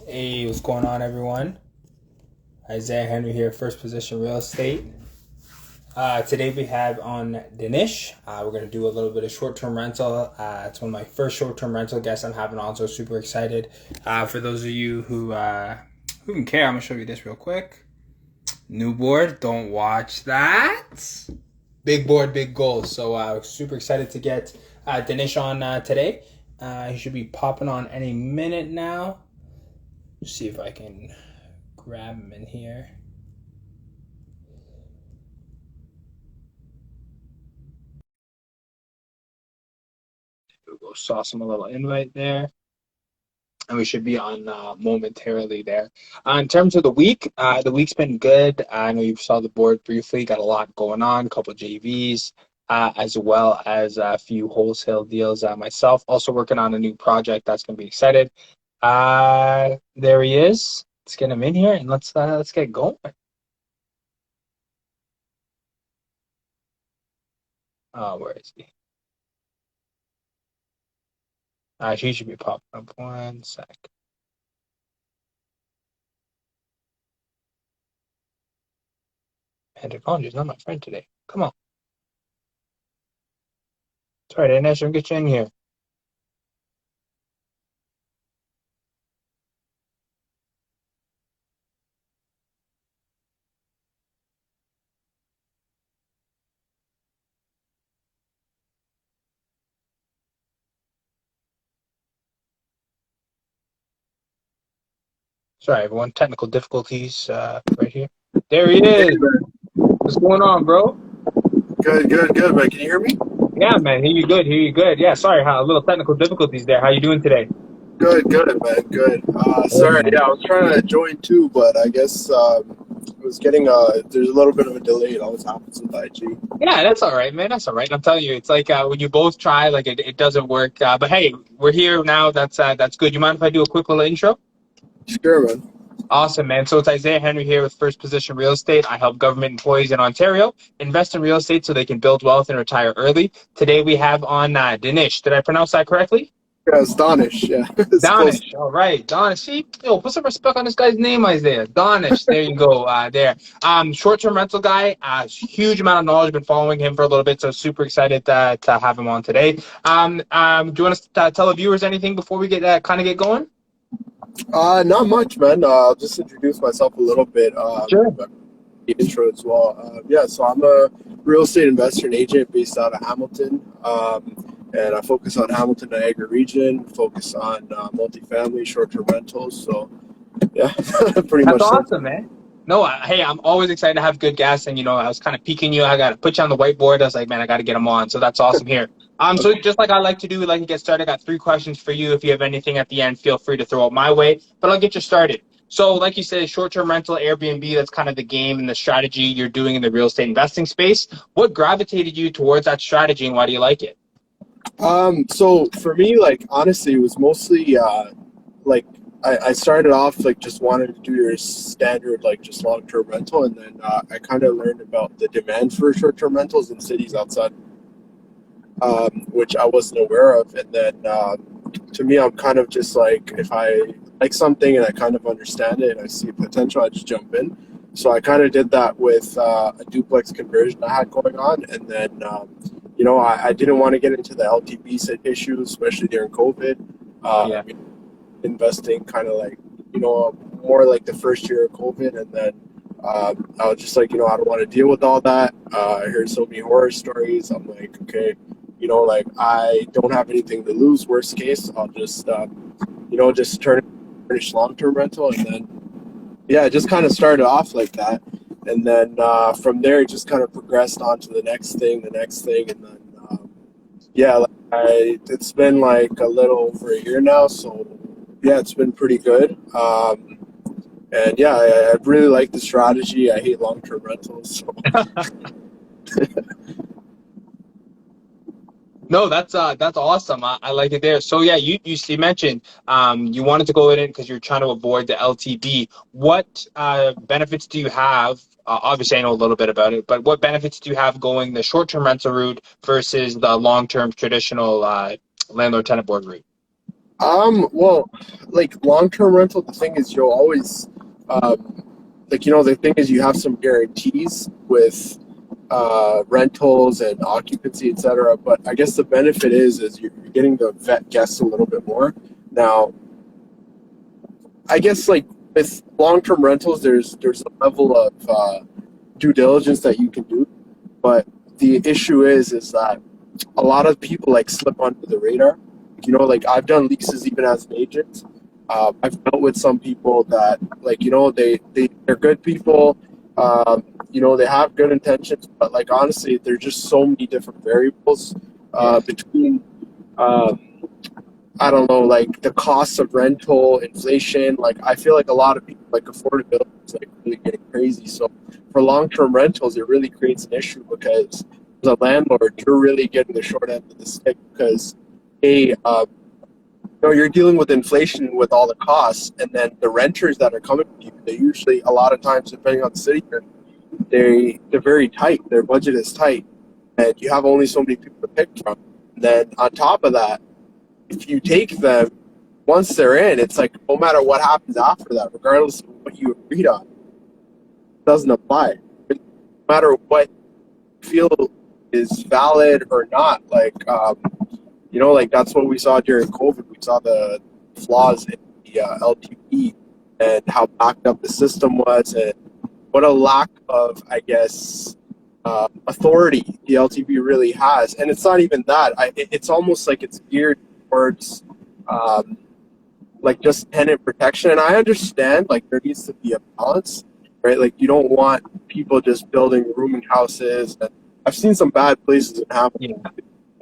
Hey, what's going on, everyone? Isaiah Henry here, First Position Real Estate. Today we have on Danish. We're going to do a little bit of short-term rental. It's one of my first short-term rental guests I'm having on, so super excited. For those of you who can care, I'm going to show you this real quick. New board, don't watch that. Big board, big goals. So super excited to get Danish on today. He should be popping on any minute now. See if I can grab him in here. Google sauce him a little invite there. And we should be on momentarily there. In terms of the week's been good. I know you saw the board briefly. Got a lot going on, a couple of JVs, as well as a few wholesale deals. Myself also working on a new project that's going to be excited. There he is. Let's get him in here and let's get going. Where is he? She should be popping up one sec. And technology is not my friend today. Come on. Sorry, I didn't actually get you in here. Sorry, everyone. Technical difficulties right here. There he Hey, is. man. What's going on, bro? Good, man. Can you hear me? Yeah, man. Hear you good. Hear you good. Yeah, sorry, a little technical difficulties there. How you doing today? Good, man. Good. Good, Sorry, man. yeah, I was trying to join too, but I guess it was getting there's a little bit of a delay. It always happens with IG. Yeah, that's all right, man. That's all right. I'm telling you, it's like when you both try, like it doesn't work. But hey, we're here now. That's good. You mind if I do a quick little intro? Sure, man. Awesome, man. So it's Isaiah Henry here with First Position Real Estate. I help government employees in Ontario invest in real estate so they can build wealth and retire early. Today we have on Danish. Did I pronounce that correctly? Yeah, it's Donish. Yeah, it's close. Donish. All right, Donish. See, yo, put some respect on this guy's name, Isaiah. Donish. There you go. There. Short-term rental guy. Huge amount of knowledge. Been following him for a little bit, so super excited to have him on today. Do you want to tell the viewers anything before we get kind of get going? Not much, man. I'll just introduce myself a little bit. Sure. The intro as well. Yeah, so I'm a real estate investor and agent based out of Hamilton. And I focus on Hamilton, Niagara region, focus on multifamily, short-term rentals. So, yeah, pretty That's much. awesome, man. No, hey, I'm always excited to have good guests, and I was kind of peeking you. I got to put you on the whiteboard. I was like, man, I got to get them on. So that's awesome here. So just like I like to do, we like to get started. I got 3 questions for you. If you have anything at the end, feel free to throw it my way. But I'll get you started. So, like you said, short-term rental, Airbnb. That's kind of the game and the strategy you're doing in the real estate investing space. What gravitated you towards that strategy, and why do you like it? So for me, like honestly, it was mostly like I started off like just wanted to do your standard like just long term rental, and then I kind of learned about the demand for short term rentals in cities outside, which I wasn't aware of. And then to me, I'm kind of just like if I like something and I kind of understand it and I see potential, I just jump in. So I kind of did that with a duplex conversion I had going on, and then I didn't want to get into the LTV issue, especially during COVID. Yeah. Investing kind of like, more like the first year of COVID. And then I was just like, I don't want to deal with all that. I heard so many horror stories. I'm like, okay, like I don't have anything to lose. Worst case, I'll just, just finish long-term rental. And then, yeah, it just kind of started off like that. And then from there, it just kind of progressed on to the next thing. And then, yeah, like it's been like a little over a year now. So, yeah, it's been pretty good. And yeah, I really like the strategy. I hate long-term rentals. So. No, that's awesome. I like it there. So yeah, you mentioned you wanted to go in it because you're trying to avoid the LTV. What benefits do you have? Obviously, I know a little bit about it, but what benefits do you have going the short-term rental route versus the long-term traditional landlord-tenant board route? Well, like long-term rental, the thing is you'll always, um, like, the thing is you have some guarantees with rentals and occupancy, etc. But I guess the benefit is you're getting to vet guests a little bit more. Now, I guess like with long-term rentals, there's a level of due diligence that you can do, but the issue is that a lot of people like slip under the radar. Like I've done leases even as an agent. I've dealt with some people that like they're good people. They have good intentions, but like honestly, there's just so many different variables Yeah. between. Um, I don't know, like the cost of rental, inflation. Like I feel like a lot of people like affordability is like really getting crazy. So for long-term rentals, it really creates an issue because as a landlord, you're really getting the short end of the stick because you're dealing with inflation with all the costs, and then the renters that are coming to you, they usually a lot of times, depending on the city, they're very tight. Their budget is tight, and you have only so many people to pick from. And then on top of that, if you take them, once they're in, it's like no matter what happens after that, regardless of what you agreed on, it doesn't apply. No matter what you feel is valid or not, like that's what we saw during COVID. We saw the flaws in the LTV and how backed up the system was, and what a lack of, I guess, authority the LTV really has. And it's not even that. It's almost like it's geared towards um, like just tenant protection. And I understand like there needs to be a balance, right? Like you don't want people just building rooming houses. And I've seen some bad places in Hamilton. Yeah.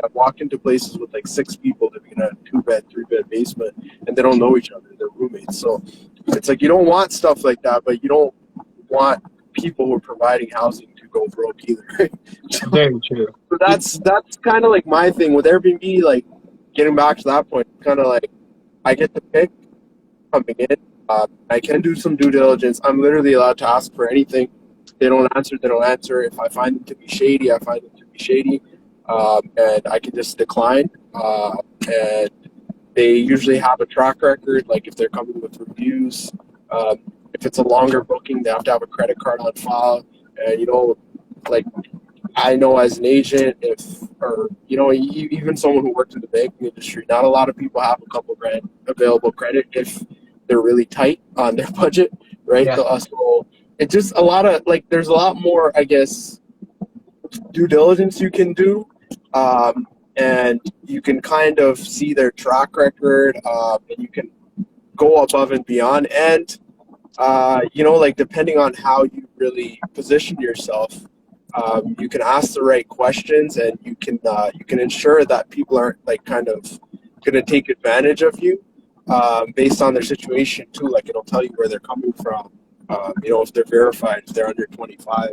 I've walked into places with like 6 people living in a 2-bed, 3-bed basement, and they don't know each other. They're roommates. So it's like you don't want stuff like that, but you don't want people who are providing housing to go broke either. Right? Very true. So that's kind of like my thing with Airbnb. Like getting back to that point, kind of like I get to pick coming in. I can do some due diligence. I'm literally allowed to ask for anything. They don't answer. They don't answer. If I find them to be shady, I find them to be shady, and I can just decline. And they usually have a track record. Like if they're coming with reviews, if it's a longer booking, they have to have a credit card on file. And like I know as an agent, even someone who worked in the banking industry, not a lot of people have a couple grand available credit if they're really tight on their budget, right? Yeah. So it just a lot of like, there's a lot more, I guess, due diligence you can do, and you can kind of see their track record, and you can go above and beyond, and like depending on how you really position yourself, you can ask the right questions, and you can ensure that people aren't like kind of going to take advantage of you based on their situation too. Like it'll tell you where they're coming from. If they're verified, if they're under 25.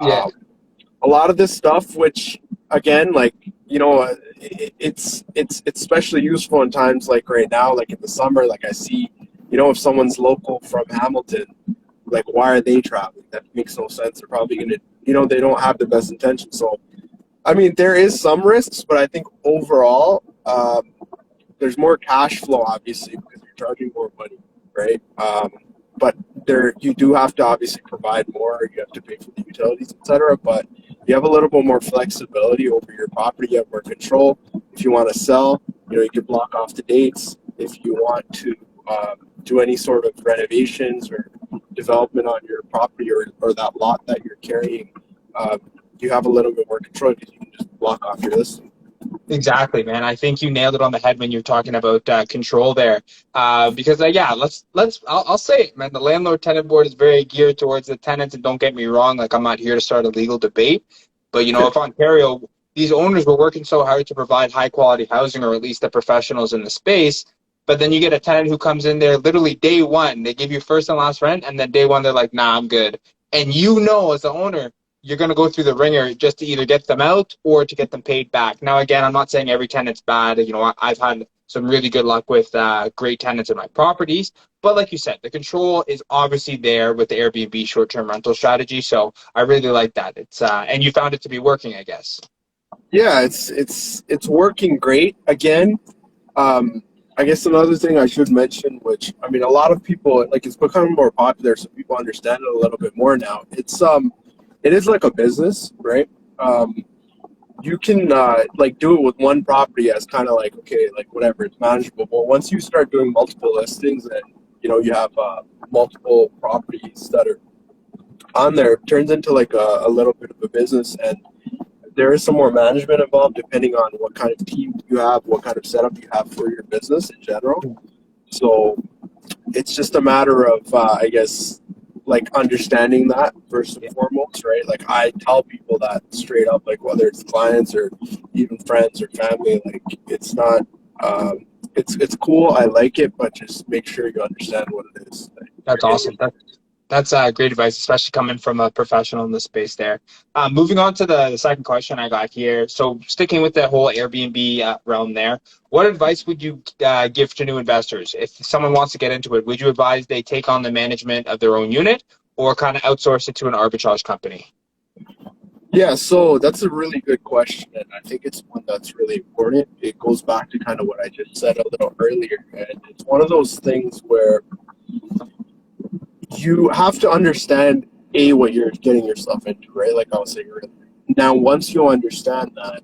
Yeah. A lot of this stuff, which again, like it's especially useful in times like right now, like in the summer. Like I see, if someone's local from Hamilton, like why are they traveling? That makes no sense. They're probably gonna, they don't have the best intentions. So, I mean, there is some risks, but I think overall, there's more cash flow, obviously, because you're charging more money, right? But there, you do have to obviously provide more. You have to pay for the utilities, etc. But you have a little bit more flexibility over your property. You have more control. If you want to sell, you can block off the dates. If you want to do any sort of renovations or development on your property or that lot that you're carrying, you have a little bit more control because you can just block off your listing. Exactly, man. I think you nailed it on the head when you're talking about control there. Because yeah, I'll say it, man. The landlord tenant board is very geared towards the tenants, and don't get me wrong. Like I'm not here to start a legal debate, but if Ontario, these owners were working so hard to provide high quality housing, or at least the professionals in the space. But then you get a tenant who comes in there literally day one, they give you first and last rent, and then day one they're like, nah, I'm good. And as the owner, you're going to go through the ringer just to either get them out or to get them paid back. Now, again, I'm not saying every tenant's bad. I've had some really good luck with great tenants in my properties. But like you said, the control is obviously there with the Airbnb short-term rental strategy. So I really like that. It's and you found it to be working, I guess. Yeah, it's working great. Again, I guess another thing I should mention, which I mean, a lot of people like it's becoming more popular, so people understand it a little bit more now. It is like a business, right? You can like do it with one property as kind of like okay, like whatever, it's manageable. But once you start doing multiple listings and you have multiple properties that are on there, it turns into like a little bit of a business, and there is some more management involved depending on what kind of team you have, what kind of setup you have for your business in general. So it's just a matter of, I guess, like understanding that first and foremost, right? Like I tell people that straight up, like whether it's clients or even friends or family, like it's not, it's cool. I like it, but just make sure you understand what it is. That's awesome. That's great advice, especially coming from a professional in the space there. Moving on to the second question I got here. So sticking with the whole Airbnb realm there, what advice would you give to new investors? If someone wants to get into it, would you advise they take on the management of their own unit or kind of outsource it to an arbitrage company? Yeah, so that's a really good question, and I think it's one that's really important. It goes back to kind of what I just said a little earlier, and it's one of those things where you have to understand what you're getting yourself into, right? Like I was saying earlier. Now, once you understand that,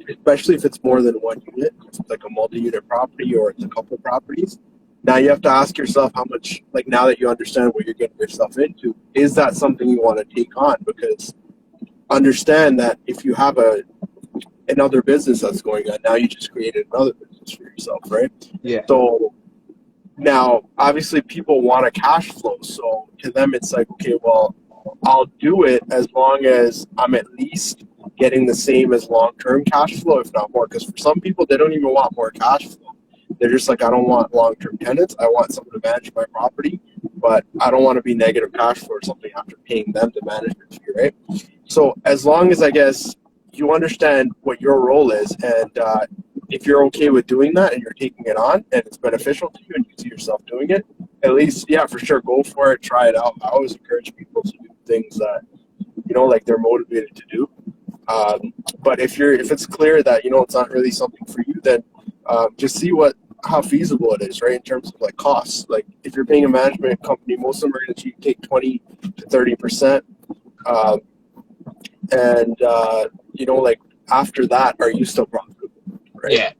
especially if it's more than one unit, if it's like a multi-unit property or it's a couple properties, now you have to ask yourself how much, like now that you understand what you're getting yourself into, is that something you want to take on? Because understand that if you have another business that's going on, now you just created another business for yourself, right? Yeah. So now, obviously, people want a cash flow. So to them, it's like, okay, well, I'll do it as long as I'm at least getting the same as long-term cash flow, if not more. Because for some people, they don't even want more cash flow. They're just like, I don't want long-term tenants. I want someone to manage my property, but I don't want to be negative cash flow or something after paying them the management fee, right? So as long as, I guess, you understand what your role is, and if you're okay with doing that and you're taking it on and it's beneficial to you and you see yourself doing it, at least, yeah, for sure, go for it, try it out. I always encourage people to do things that, like they're motivated to do. But if it's clear that, it's not really something for you, then just see how feasible it is, right, in terms of like costs. Like if you're paying a management company, most of them are going to take 20 to 30%. Like after that, are you still profitable, right? Yeah.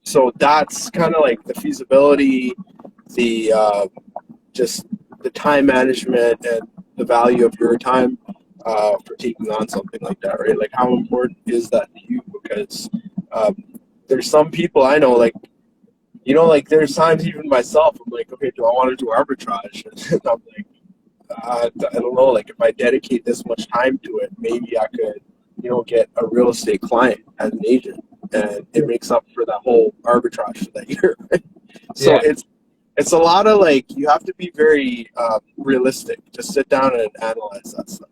So that's kind of like the feasibility, the just the time management and the value of your time for taking on something like that, right? Like how important is that to you? Because there's some people I know, like, like there's times even myself, I'm like, okay, do I want to do arbitrage? And I'm like, I don't know, like if I dedicate this much time to it, maybe I could, get a real estate client as an agent, and it makes up for that whole arbitrage for that year. Right? So Yeah. it's a lot of like, you have to be very realistic. Just sit down and analyze that stuff.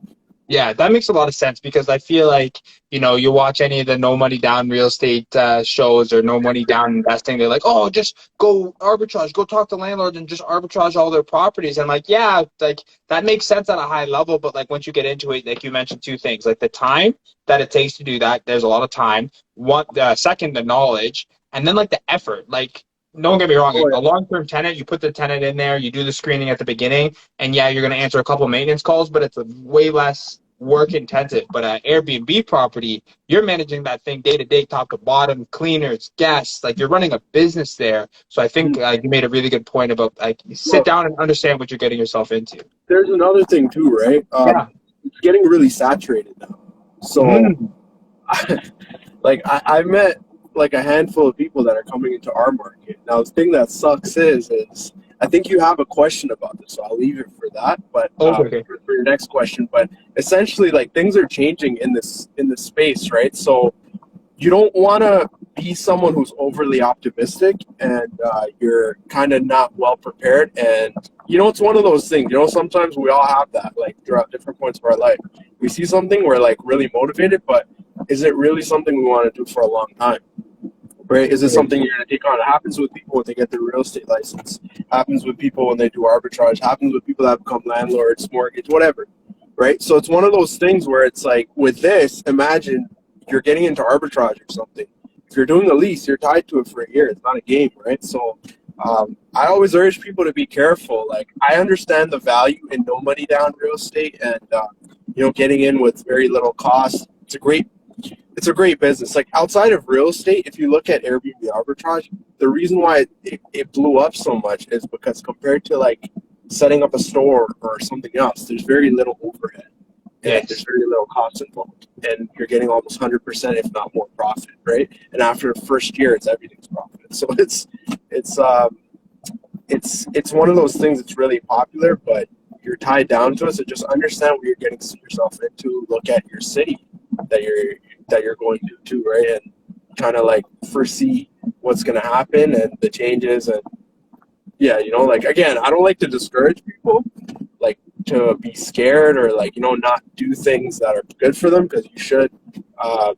Yeah, that makes a lot of sense because I feel like, you watch any of the no money down real estate shows or no money down investing. They're like, oh, just go arbitrage, go talk to landlords and just arbitrage all their properties. And like, yeah, like that makes sense at a high level. But like once you get into it, like you mentioned two things, like the time that it takes to do that. There's a lot of time. Second, the knowledge, and then like the effort. Like, don't get me wrong, a long-term tenant, you put the tenant in there, you do the screening at the beginning, and yeah, you're going to answer a couple maintenance calls, but it's a way less work intensive. But an Airbnb property, you're managing that thing day to day, top to bottom, cleaners, guests, like you're running a business there. So I think you made a really good point about like sit down and understand what you're getting yourself into. There's another thing too, right? It's getting really saturated now. So like I've met like a handful of people that are coming into our market. Now the thing that sucks is I think you have a question about this, so I'll leave it for that. But Okay. for your next question, but essentially like things are changing in this space, right? So you don't want to be someone who's overly optimistic and you're kind of not well prepared. And it's one of those things. Sometimes we all have that, like throughout different points of our life. We see something, we're like really motivated, but is it really something we want to do for a long time? Right? Is it something you're going to take on? It happens with people when they get their real estate license. Happens with people when they do arbitrage. Happens with people that become landlords, mortgage, whatever. Right? So it's one of those things where it's like with this, imagine you're getting into arbitrage or something. if you're doing a lease, you're tied to it for a year. It's not a game, right? So I always urge people to be careful. Like, I understand the value in no money down real estate, and getting in with very little cost. It's a great business. Like, outside of real estate, if you look at Airbnb arbitrage, the reason why it blew up so much is because compared to like setting up a store or something else, there's very little overhead. And there's very little cost involved, and you're getting almost 100%, if not more, profit, right? And after the first year, it's everything's profit. So it's one of those things that's really popular, but you're tied down to it. So just understand what you're getting yourself into. Look at your city that you're going to too, right? And kind of like foresee what's going to happen and the changes. And yeah, like, again, I don't like to discourage people, like, to be scared or like, not do things that are good for them, because you should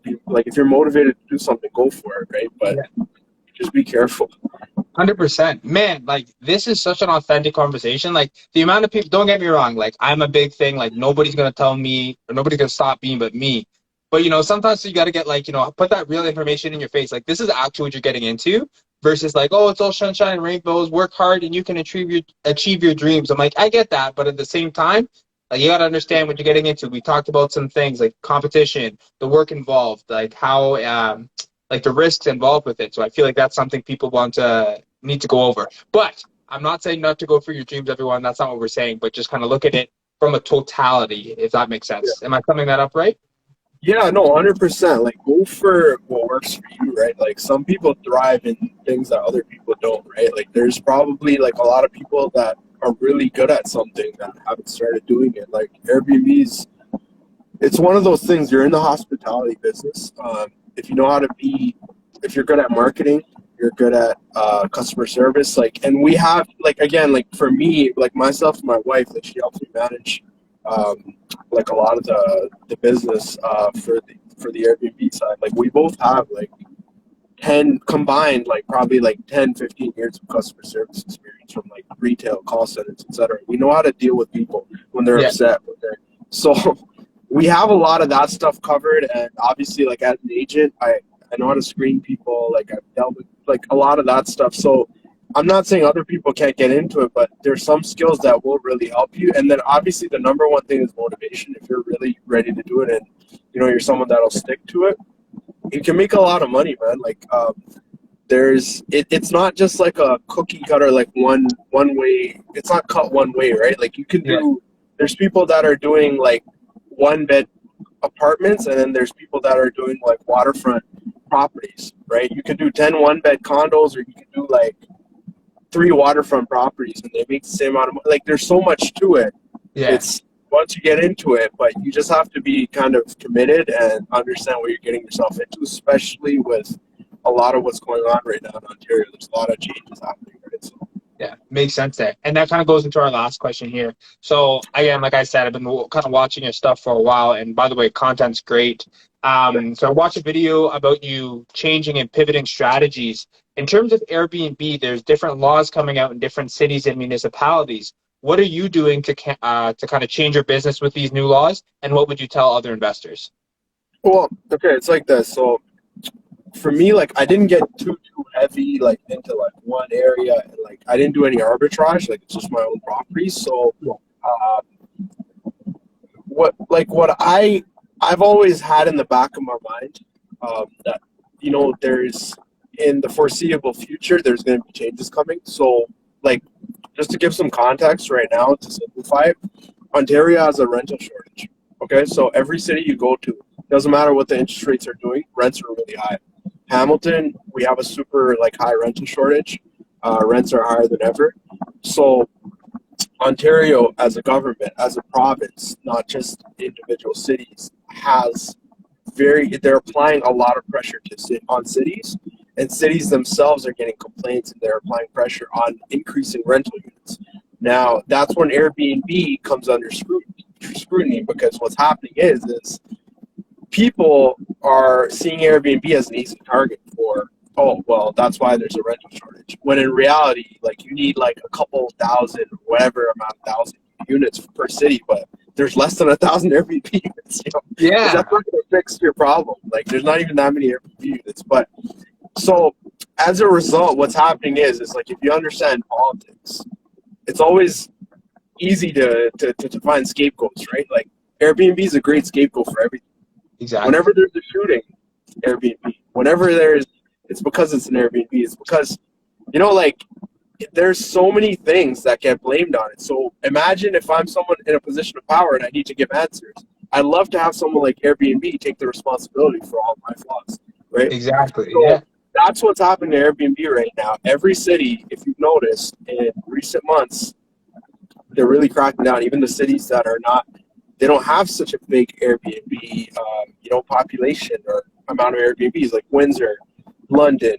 be like, if you're motivated to do something, go for it, right? But just be careful. 100%. Man, like, this is such an authentic conversation. Like, the amount of people, don't get me wrong, like, I'm a big thing, like, nobody's going to tell me, or nobody's going to stop me but me. But, sometimes you got to get, like, put that real information in your face. Like, this is actually what you're getting into versus like, oh, it's all sunshine and rainbows, work hard and you can achieve your dreams. I'm like, I get that. But at the same time, like, you got to understand what you're getting into. We talked about some things like competition, the work involved, like how, like the risks involved with it. So I feel like that's something people need to go over. But I'm not saying not to go for your dreams, everyone. That's not what we're saying, but just kind of look at it from a totality, if that makes sense. Yeah. Am I summing that up right? Yeah, no, 100%. Like, go for what works for you, right? Like, some people thrive in things that other people don't, right? Like, there's probably like a lot of people that are really good at something that haven't started doing it. Like, Airbnb's, it's one of those things. You're in the hospitality business. If you're good at marketing, you're good at customer service. Like, and we have, like, again, like, for me, like, myself and my wife, like, she helps me manage like a lot of the business for the Airbnb side. Like, we both have like 10 combined, like probably like 10-15 years of customer service experience from like retail, call centers, etc. We know how to deal with people when they're upset. So we have a lot of that stuff covered. And obviously, like, as an agent, I know how to screen people. Like, I've dealt with like a lot of that stuff. So I'm not saying other people can't get into it, but there's some skills that will really help you. And then obviously the number one thing is motivation. If you're really ready to do it and you're someone that'll stick to it, you can make a lot of money, man. Like, it's not just like a cookie cutter, like one way. It's not cut one way, right? Like, you can do. There's people that are doing like 1-bed apartments, and then there's people that are doing like waterfront properties, right? You can do 10 1-bed condos, or you can do like 3 waterfront properties, and they make the same amount of money. Like, there's so much to it. It's once you get into it, but you just have to be kind of committed and understand what you're getting yourself into, especially with a lot of what's going on right now in Ontario. There's a lot of changes happening, right? So yeah, makes sense there. And that kind of goes into our last question here. So again, like I said, I've been kind of watching your stuff for a while, and by the way, content's great. So I watched a video about you changing and pivoting strategies. In terms of Airbnb, there's different laws coming out in different cities and municipalities. What are you doing to kind of change your business with these new laws, and what would you tell other investors? Well, okay, it's like this. So for me, like, I didn't get too heavy like into like one area, and like I didn't do any arbitrage. Like, it's just my own properties. So what I've always had in the back of my mind that there's, in the foreseeable future, there's going to be changes coming. So, like, just to give some context right now, to simplify it, Ontario has a rental shortage. Okay, so every city you go to, doesn't matter what the interest rates are doing, rents are really high. Hamilton, we have a super like high rental shortage. Rents are higher than ever. So Ontario, as a government, as a province, not just individual cities, they're applying a lot of pressure on cities, and cities themselves are getting complaints, and they're applying pressure on increasing rental units. Now, that's when Airbnb comes under scrutiny, because what's happening is people are seeing Airbnb as an easy target for, oh, well, that's why there's a rental shortage. When in reality, like, you need like a couple thousand, whatever amount of thousand units per city, but there's less than 1,000 Airbnb units. Yeah, that's not going to fix your problem. Like, there's not even that many Airbnb units. But So as a result, what's happening is like if you understand politics, it's always easy to find scapegoats, right? Like Airbnb is a great scapegoat for everything. Exactly. Whenever there's a shooting, Airbnb. Whenever it's because it's an Airbnb. It's because, like there's so many things that get blamed on it. So imagine if I'm someone in a position of power and I need to give answers. I'd love to have someone like Airbnb take the responsibility for all my flaws, right? Exactly. So Yeah. that's what's happening to Airbnb right now. Every city, if you've noticed in recent months, they're really cracking down. Even the cities that are not, they don't have such a big Airbnb, population or amount of Airbnbs like Windsor, London.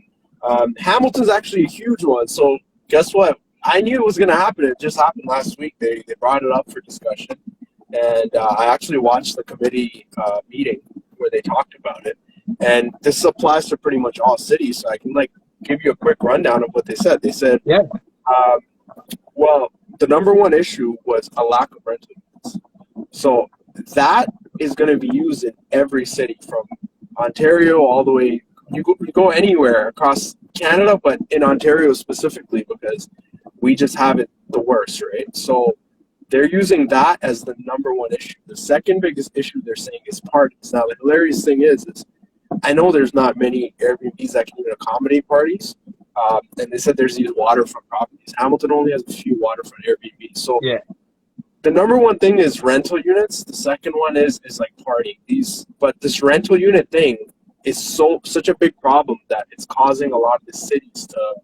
Hamilton's actually a huge one. So guess what? I knew it was going to happen. It just happened last week. They brought it up for discussion, and I actually watched the committee meeting where they talked about it. And this applies to pretty much all cities. So I can give you a quick rundown of what they said. They said, Yeah. um, well, the number one issue was a lack of rental units. So that is going to be used in every city from Ontario all the way. You go anywhere across Canada, but in Ontario specifically because we just have it the worst, right? So they're using that as the number one issue. The second biggest issue they're saying is parties. Now the hilarious thing is I know there's not many Airbnbs that can even accommodate parties. And they said there's these waterfront properties. Hamilton only has a few waterfront Airbnbs. So Yeah. the number one thing is rental units. The second one is like partying. But this rental unit thing is such a big problem that it's causing a lot of the cities to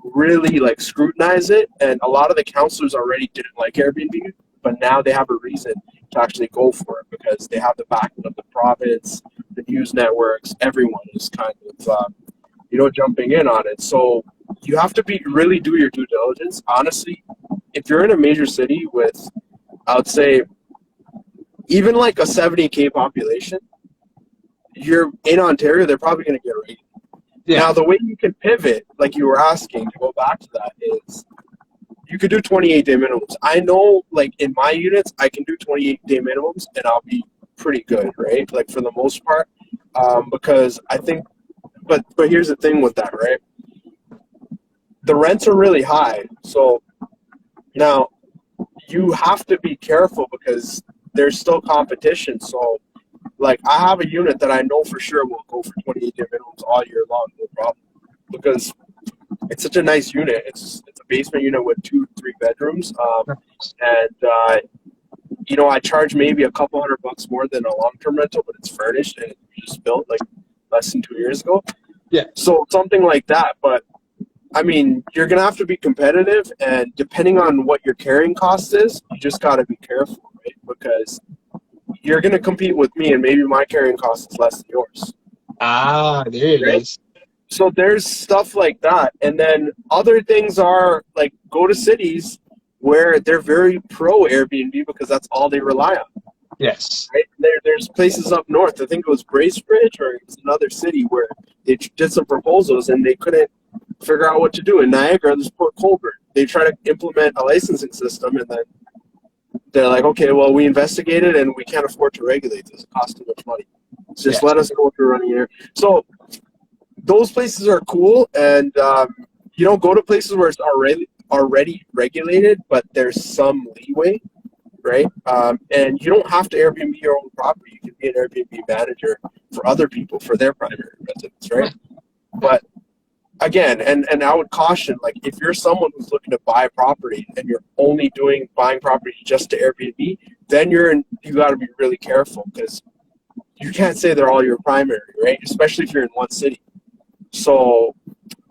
really scrutinize it. And a lot of the councilors already didn't like Airbnb, but now they have a reason to actually go for it because they have the backing of the province, the news networks. Everyone is kind of jumping in on it. So you have to really do your due diligence. Honestly, if you're in a major city with, I would say, even like a 70K population, you're in Ontario, they're probably going to get rated. Yeah. Now, the way you can pivot, like you were asking, to go back to that, is you could do 28-day minimums. I know, like in my units, I can do 28-day minimums, and I'll be pretty good, right? Like for the most part, because I think. But here's the thing with that, right? The rents are really high, so now you have to be careful because there's still competition. So, like, I have a unit that I know for sure will go for 28-day minimums all year long, no problem, because it's such a nice unit. It's a basement unit with 2-3 bedrooms, and I charge maybe a couple $100 more than a long-term rental, but it's furnished and it's just built like less than 2 years ago. Yeah. So something like that, but I mean, you're gonna have to be competitive, and depending on what your carrying cost is, you just gotta be careful, right? Because you're gonna compete with me, and maybe my carrying cost is less than yours. Ah, there it Right? is. So there's stuff like that, and then other things are like go to cities where they're very pro Airbnb because that's all they rely on. Yes. Right? There's places up north. I think it was Bracebridge or it was another city where they did some proposals and they couldn't figure out what to do. In Niagara, there's Port Colborne. They try to implement a licensing system, and then they're like, okay, well, we investigated and we can't afford to regulate this. It costs too much money. Just let us know if you're running here. So those places are cool, and go to places where it's already regulated, but there's some leeway, right? And you don't have to Airbnb your own property. You can be an Airbnb manager for other people for their primary residence, right? But again, and I would caution, like if you're someone who's looking to buy property and you're only buying property just to Airbnb, then you got to be really careful because you can't say they're all your primary, right? Especially if you're in one city. So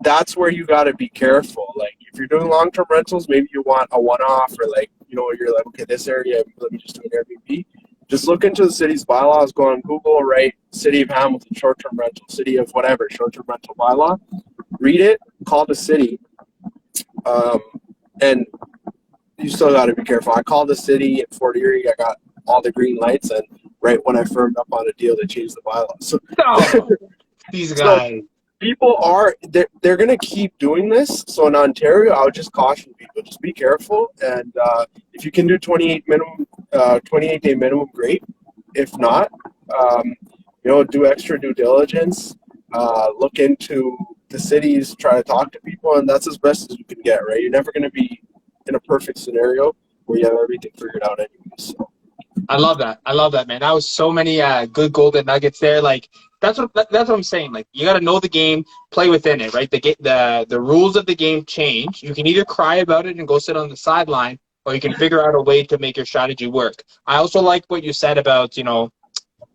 that's where you got to be careful. Like if you're doing long-term rentals, maybe you want a one-off, or you're like, okay, this area, let me just do an Airbnb. Just look into the city's bylaws, go on Google, write City of Hamilton short-term rental, City of whatever, short-term rental bylaw. Read it, call the city, and you still got to be careful. I called the city in Fort Erie. I got all the green lights, and right when I firmed up on a deal, they changed the bylaws. So, These guys. people they're going to keep doing this. So in Ontario, I would just caution people, just be careful. And if you can do 28-day minimum, great. If not, do extra due diligence. look into the cities, try to talk to people, and that's as best as you can get, right? You're never going to be in a perfect scenario where you have everything figured out anyways. So. I love that. I love that, man. That was so many good golden nuggets there. Like that's what I'm saying. Like you got to know the game, play within it, right? The rules of the game change. You can either cry about it and go sit on the sideline, or you can figure out a way to make your strategy work. I also like what you said about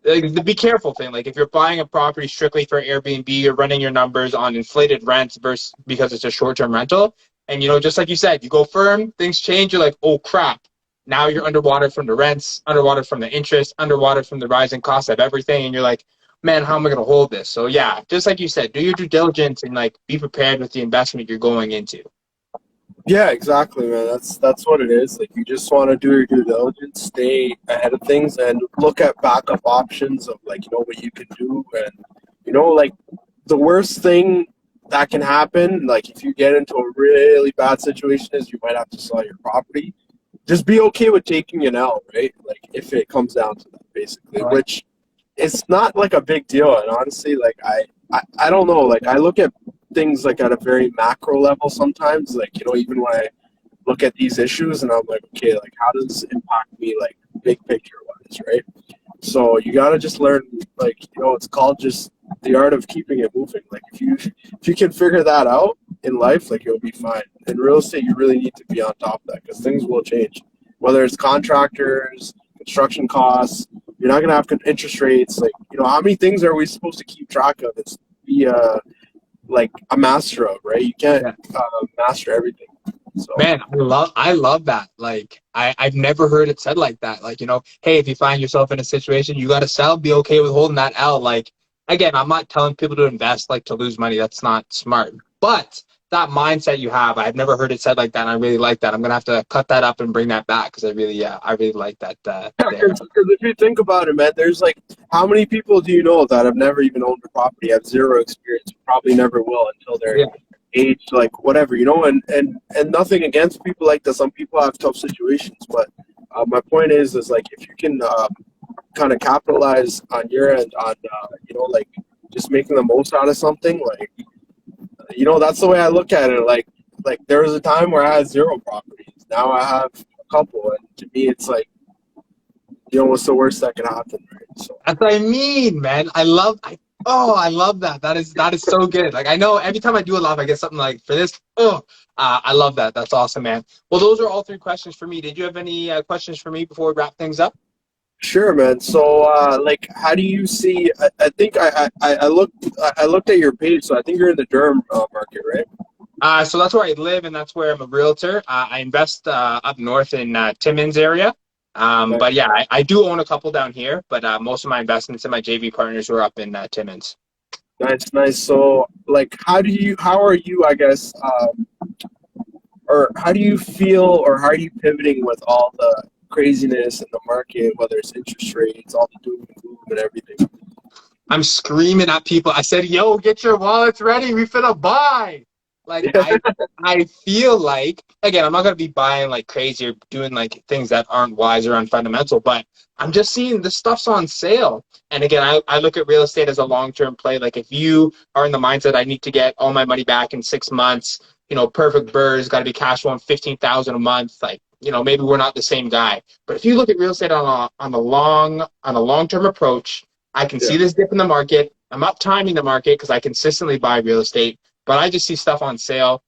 like, the be careful thing. Like if you're buying a property strictly for Airbnb, you're running your numbers on inflated rents versus because it's a short-term rental. And just like you said, you go firm, things change. You're like, oh crap. Now you're underwater from the rents, underwater from the interest, underwater from the rising cost of everything. And you're like, man, how am I going to hold this? So yeah, just like you said, do your due diligence and like be prepared with the investment you're going into. Yeah, exactly, man. That's what it is. Like you just want to do your due diligence, stay ahead of things, and look at backup options of like what you can do, and like the worst thing that can happen, like if you get into a really bad situation, is you might have to sell your property. Just be okay with taking an L, right? Like if it comes down to that, basically, All right. which it's not like a big deal. And honestly, like I don't know. Like I look at things like at a very macro level sometimes. Like even when I look at these issues, and I'm like, okay, like how does this impact me, like big picture wise, right? So you gotta just learn, like it's called just the art of keeping it moving. Like if you can figure that out in life, like you'll be fine. In real estate, you really need to be on top of that because things will change. Whether it's contractors, construction costs, you're not gonna have interest rates. Like how many things are we supposed to keep track of? It's be like a master of, right? You can't Yeah. master everything. So. Man, I love that. Like I've never heard it said like that. Like, hey, if you find yourself in a situation, you gotta sell, be okay with holding that L. Like again, I'm not telling people to invest like to lose money. That's not smart. But that mindset you have, I've never heard it said like that, and I really like that. I'm gonna have to cut that up and bring that back because I really like that there. Because if you think about it, man, there's like how many people do you know that have never even owned a property, have zero experience, probably never will until they're Yeah. aged, like whatever, and nothing against people like that. Some people have tough situations, but my point is like if you can kind of capitalize on your end on like just making the most out of something, like that's the way I look at it. Like there was a time where I had zero properties. Now I have a couple, and to me, it's like what's the worst that can happen, right? So. That's what I mean, man. I love that. That is so good. Like I know every time I do a live, I get something like for this. I love that. That's awesome, man. Well, those are all three questions for me. Did you have any questions for me before we wrap things up? Sure, man. So, like, how do you see? I think I looked at your page, so I think you're in the Durham market, right? So that's where I live, and that's where I'm a realtor. I invest up north in Timmins area. Okay. But yeah, I do own a couple down here, but most of my investments and my JV partners are up in Timmins. Nice, nice. So, like, how are you, I guess, or how do you feel, or how are you pivoting with all the craziness in the market, whether it's interest rates, all the doom and gloom and everything? I'm screaming at people. I said, "Yo, get your wallets ready. We finna buy." Like I feel like again, I'm not gonna be buying like crazy or doing like things that aren't wise or unfundamental, but I'm just seeing this stuff's on sale. And again, I look at real estate as a long-term play. Like if you are in the mindset I need to get all my money back in 6 months, perfect burrs, got to be cash flowing 15,000 a month. Like maybe we're not the same guy. But if you look at real estate on a long-term approach, I can see this dip in the market. I'm not timing the market because I consistently buy real estate, but I just see stuff on sale.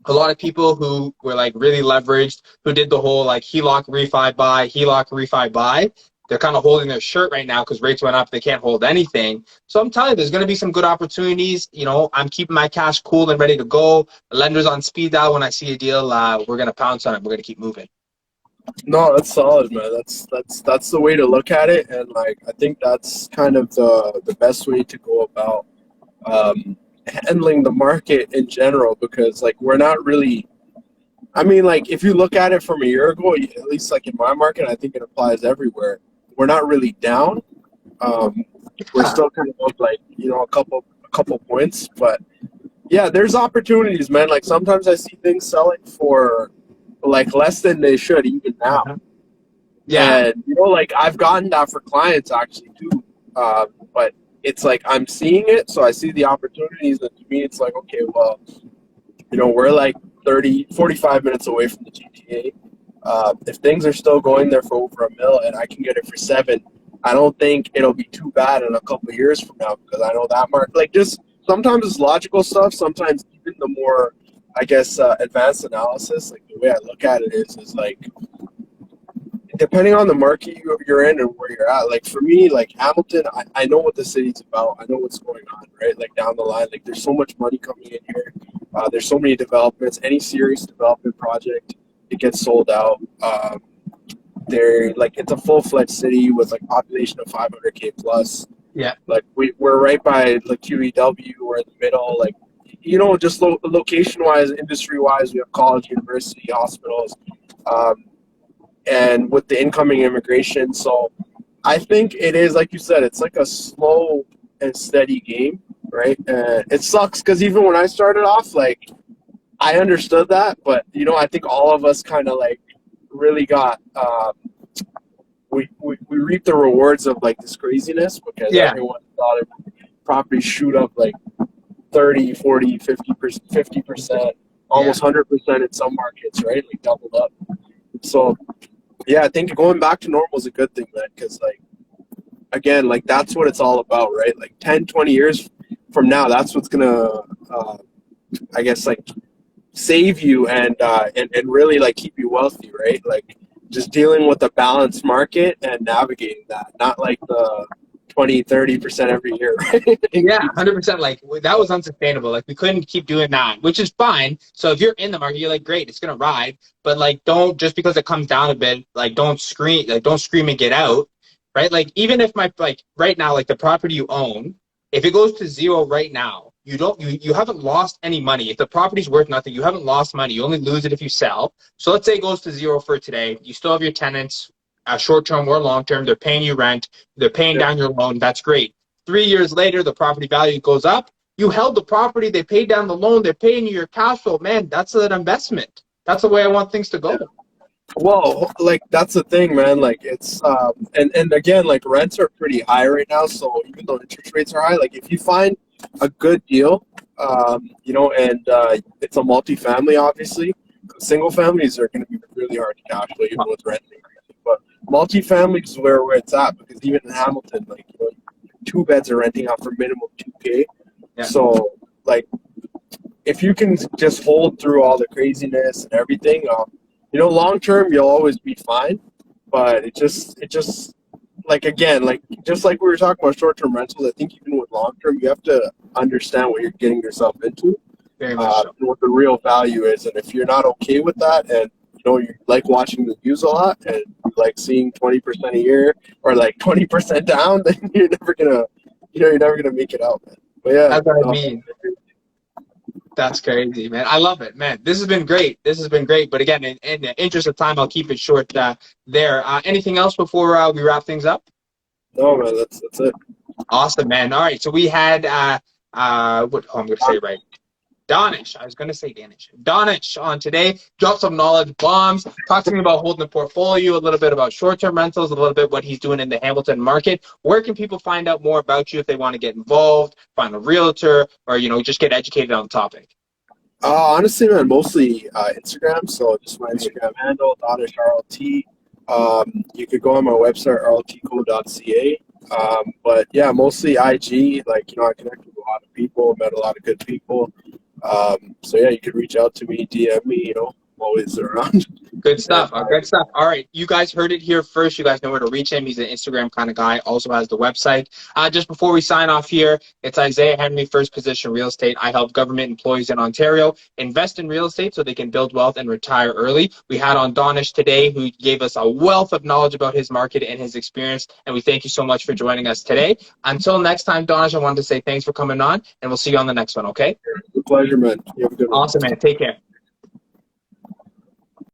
A lot of people who were like really leveraged, who did the whole like HELOC refi buy, they're kind of holding their shirt right now because rates went up. They can't hold anything. So I'm telling you, there's going to be some good opportunities. I'm keeping my cash cool and ready to go. The lender's on speed dial. When I see a deal, we're going to pounce on it. We're going to keep moving. No, that's solid, man. That's the way to look at it, and like I think that's kind of the best way to go about handling the market in general, because like we're not really. I mean, like if you look at it from a year ago, at least like in my market, I think it applies everywhere. We're not really down. We're still kind of up like a couple points, but yeah, there's opportunities, man. Like sometimes I see things selling for like less than they should even now. Yeah. And like I've gotten that for clients actually too. But it's like I'm seeing it, so I see the opportunities, and to me, it's like, okay, well, we're like 30, 45 minutes away from the GTA. If things are still going there for over $1 million and I can get it for 7, I don't think it'll be too bad in a couple of years from now, because I know that market. Like, just sometimes it's logical stuff. Sometimes even the more, I guess, advanced analysis, like the way I look at it is like, depending on the market you're in and where you're at. Like for me, like Hamilton, I know what the city's about. I know what's going on, right? Like down the line, like there's so much money coming in here. There's so many developments. Any serious development project, it gets sold out. They're like, it's a full-fledged city with like population of 500K plus. Yeah. Like we're right by like QEW. We're in the middle. Like, just location-wise, industry-wise, we have college, university, hospitals. And with the incoming immigration. So I think it is, like you said, it's like a slow and steady game, right? It sucks because even when I started off, like, I understood that, but, I think all of us kind of, like, really got, we reaped the rewards of, like, this craziness, because everyone thought it would property shoot up, like, 30, 40, 50%, almost 100% in some markets, right? Like, doubled up. So, yeah, I think going back to normal is a good thing, man, because, like, again, like, that's what it's all about, right? Like, 10, 20 years from now, that's what's going to, I guess, like, save you and really, like, keep you wealthy, right? Like, just dealing with a balanced market and navigating that, not, like, the 20, 30% every year, right? Yeah, 100%. Like, that was unsustainable. Like, we couldn't keep doing that, which is fine. So if you're in the market, you're like, great, it's gonna ride. But like, don't, just because it comes down a bit, like, don't scream and get out, right? Like, even if right now, like the property you own, if it goes to 0 right now, you haven't lost any money. If the property's worth nothing, you haven't lost money. You only lose it if you sell. So let's say it goes to 0 for today. You still have your tenants, short-term or long-term. They're paying you rent. They're paying down your loan. That's great. 3 years later, the property value goes up. You held the property. They paid down the loan. They're paying you your cash flow. Man, that's an investment. That's the way I want things to go. Well, like, that's the thing, man. Like, it's and again, like, rents are pretty high right now. So even though interest rates are high, like, if you find a good deal, and it's a multifamily, obviously, single families are going to be really hard to cash flow, even with rent increasing. But multifamily is where it's at, because even in Hamilton, like, 2 beds are renting out for minimum 2K. Yeah. So, like, if you can just hold through all the craziness and everything, long term you'll always be fine. But it just like, again, like, just like we were talking about short term rentals, I think even with long term, you have to understand what you're getting yourself into, very much so. And what the real value is. And if you're not okay with that, and you like watching the news a lot, and you like seeing 20% a year or like 20% down, then you're never gonna make it out, man. But yeah, that's what I mean. That's crazy, man. I love it, man. This has been great. But again, in the interest of time, I'll keep it short there. Anything else before we wrap things up? No, man. That's it. Awesome, man. All right. So we had I'm going to say it right. Danish. I was going to say Danish. Danish on today. Dropped some knowledge bombs. Talked to me about holding the portfolio, a little bit about short-term rentals, a little bit what he's doing in the Hamilton market. Where can people find out more about you if they want to get involved, find a realtor, or, just get educated on the topic? Honestly, man, mostly Instagram. So just my Instagram handle, Danish RLT. You could go on my website, rltco.ca. But yeah, mostly IG. Like, I connect with a lot of people, met a lot of good people. So yeah, you could reach out to me, DM me, I'm always around. Good stuff. Good stuff. All right. You guys heard it here first. You guys know where to reach him. He's an Instagram kind of guy. Also has the website. Just before we sign off here, it's Isaiah Henry, First Position Real Estate. I help government employees in Ontario invest in real estate so they can build wealth and retire early. We had on Danish today, who gave us a wealth of knowledge about his market and his experience. And we thank you so much for joining us today. Until next time, Danish, I wanted to say thanks for coming on, and we'll see you on the next one, okay? It's a pleasure, man. You have a good one. Awesome, man. Take care.